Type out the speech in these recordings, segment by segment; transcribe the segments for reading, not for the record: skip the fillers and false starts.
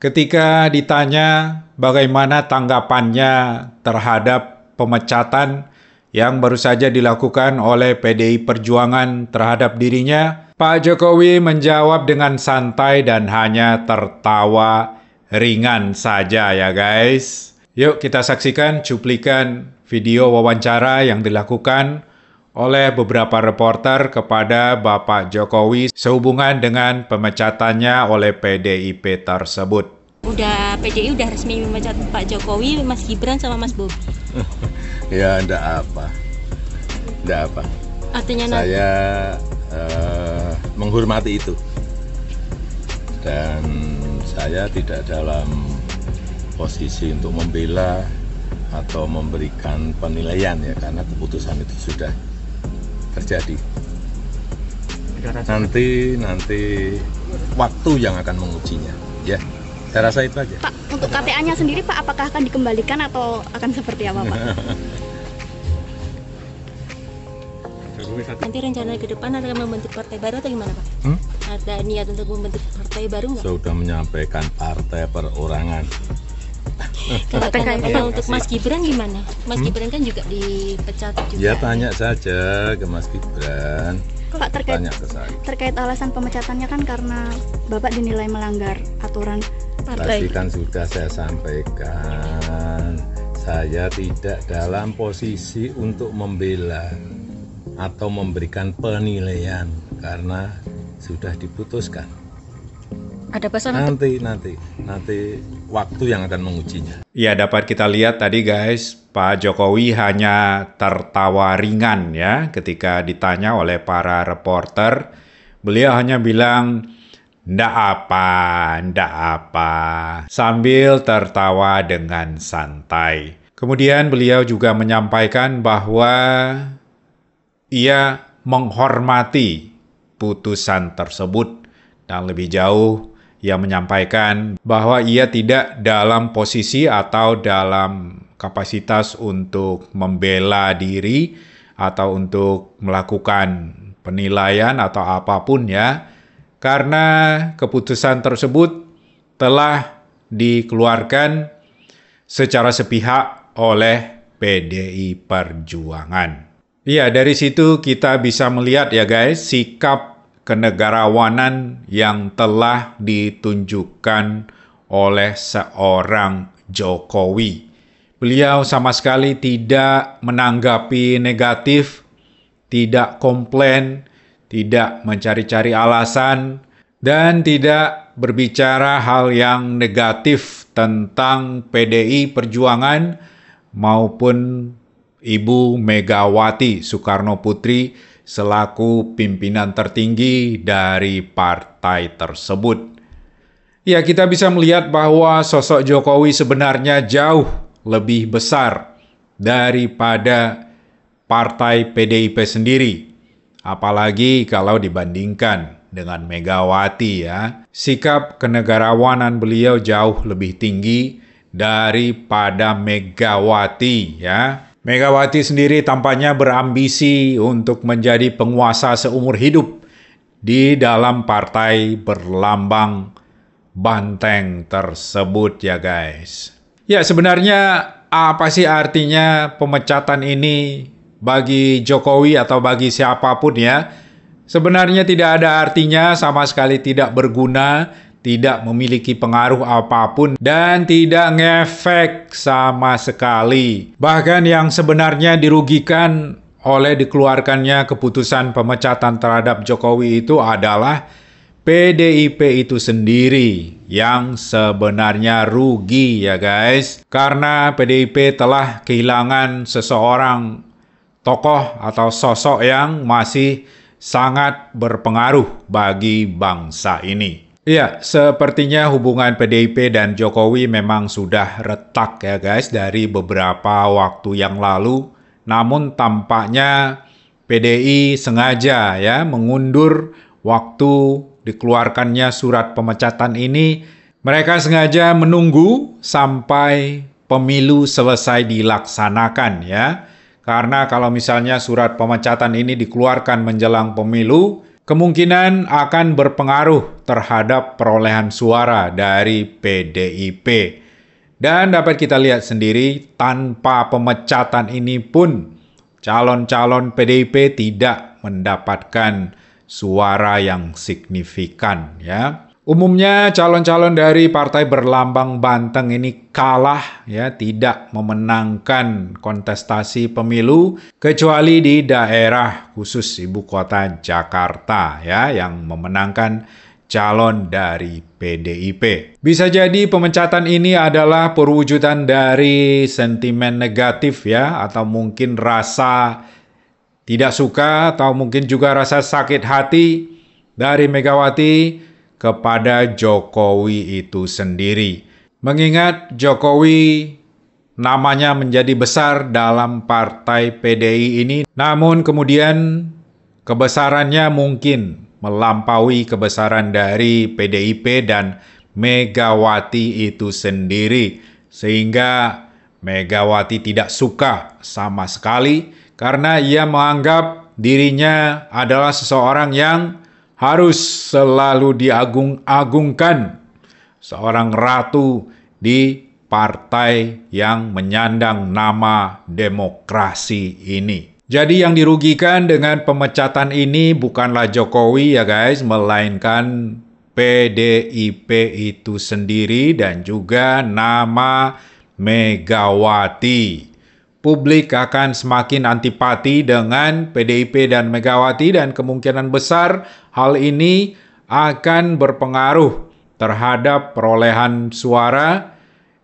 ketika ditanya bagaimana tanggapannya terhadap pemecatan yang baru saja dilakukan oleh PDI Perjuangan terhadap dirinya, Pak Jokowi menjawab dengan santai dan hanya tertawa ringan saja ya guys. Yuk kita saksikan cuplikan video wawancara yang dilakukan oleh beberapa reporter kepada Bapak Jokowi sehubungan dengan pemecatannya oleh PDIP tersebut. PDI udah resmi memecat Pak Jokowi, Mas Gibran sama Mas Bobi. Ya enggak apa. Artinya saya menghormati itu. Dan saya tidak dalam posisi untuk membela atau memberikan penilaian ya, karena keputusan itu sudah terjadi. Nanti waktu yang akan mengujinya ya. Saya rasa itu aja. Pak, untuk KTA-nya sendiri Pak, apakah akan dikembalikan atau akan seperti apa Pak? Nanti rencana ke depan akan membentuk partai baru atau gimana Pak? Ada niat untuk membentuk partai baru nggak? Sudah menyampaikan partai perorangan. Kalau untuk Mas Gibran gimana? Mas Gibran kan juga dipecat juga. Ya tanya saja ke Mas Gibran. Pak, terkait alasan pemecatannya kan karena Bapak dinilai melanggar aturan partai. Tadi kan sudah saya sampaikan, saya tidak dalam posisi untuk membela atau memberikan penilaian karena sudah diputuskan. Ada pesan nanti waktu yang akan mengujinya. Ya, dapat kita lihat tadi guys, Pak Jokowi hanya tertawa ringan ya ketika ditanya oleh para reporter. Beliau hanya bilang, ndak apa, sambil tertawa dengan santai. Kemudian beliau juga menyampaikan bahwa ia menghormati putusan tersebut dan lebih jauh ia menyampaikan bahwa ia tidak dalam posisi atau dalam kapasitas untuk membela diri atau untuk melakukan penilaian atau apapun ya, karena keputusan tersebut telah dikeluarkan secara sepihak oleh PDI Perjuangan. Iya, dari situ kita bisa melihat ya guys, sikap kenegarawanan yang telah ditunjukkan oleh seorang Jokowi. Beliau sama sekali tidak menanggapi negatif, tidak komplain, tidak mencari-cari alasan, dan tidak berbicara hal yang negatif tentang PDI Perjuangan maupun Ibu Megawati Soekarno Putri selaku pimpinan tertinggi dari partai tersebut. Ya, kita bisa melihat bahwa sosok Jokowi sebenarnya jauh lebih besar daripada partai PDIP sendiri. Apalagi kalau dibandingkan dengan Megawati ya. Sikap kenegarawanan beliau jauh lebih tinggi daripada Megawati ya. Megawati sendiri tampaknya berambisi untuk menjadi penguasa seumur hidup di dalam partai berlambang banteng tersebut ya guys. Ya, sebenarnya apa sih artinya pemecatan ini bagi Jokowi atau bagi siapapun ya? Sebenarnya tidak ada artinya, sama sekali tidak berguna, tidak memiliki pengaruh apapun, dan tidak ngefek sama sekali. Bahkan yang sebenarnya dirugikan oleh dikeluarkannya keputusan pemecatan terhadap Jokowi itu adalah PDIP itu sendiri yang sebenarnya rugi ya guys. Karena PDIP telah kehilangan seseorang tokoh atau sosok yang masih sangat berpengaruh bagi bangsa ini. Ya, sepertinya hubungan PDIP dan Jokowi memang sudah retak ya guys dari beberapa waktu yang lalu. Namun tampaknya PDI sengaja ya mengundur waktu dikeluarkannya surat pemecatan ini. Mereka sengaja menunggu sampai pemilu selesai dilaksanakan ya. Karena kalau misalnya surat pemecatan ini dikeluarkan menjelang pemilu, kemungkinan akan berpengaruh terhadap perolehan suara dari PDIP. Dan dapat kita lihat sendiri, tanpa pemecatan ini pun calon-calon PDIP tidak mendapatkan suara yang signifikan, ya. Umumnya calon-calon dari partai berlambang banteng ini kalah, ya, tidak memenangkan kontestasi pemilu kecuali di daerah khusus ibu kota Jakarta, ya, yang memenangkan calon dari PDIP. Bisa jadi pemecatan ini adalah perwujudan dari sentimen negatif, ya, atau mungkin rasa tidak suka atau mungkin juga rasa sakit hati dari Megawati kepada Jokowi itu sendiri. Mengingat Jokowi namanya menjadi besar dalam partai PDI ini, namun kemudian kebesarannya mungkin melampaui kebesaran dari PDIP dan Megawati itu sendiri. Sehingga Megawati tidak suka sama sekali karena ia menganggap dirinya adalah seseorang yang harus selalu diagung-agungkan, seorang ratu di partai yang menyandang nama demokrasi ini. Jadi yang dirugikan dengan pemecatan ini bukanlah Jokowi, ya guys, melainkan PDIP itu sendiri dan juga nama Megawati. Publik akan semakin antipati dengan PDIP dan Megawati dan kemungkinan besar hal ini akan berpengaruh terhadap perolehan suara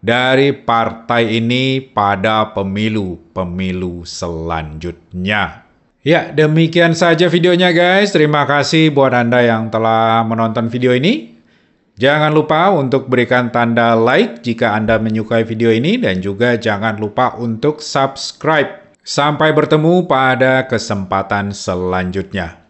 dari partai ini pada pemilu-pemilu selanjutnya. Ya, demikian saja videonya guys. Terima kasih buat Anda yang telah menonton video ini. Jangan lupa untuk berikan tanda like jika Anda menyukai video ini dan juga jangan lupa untuk subscribe. Sampai bertemu pada kesempatan selanjutnya.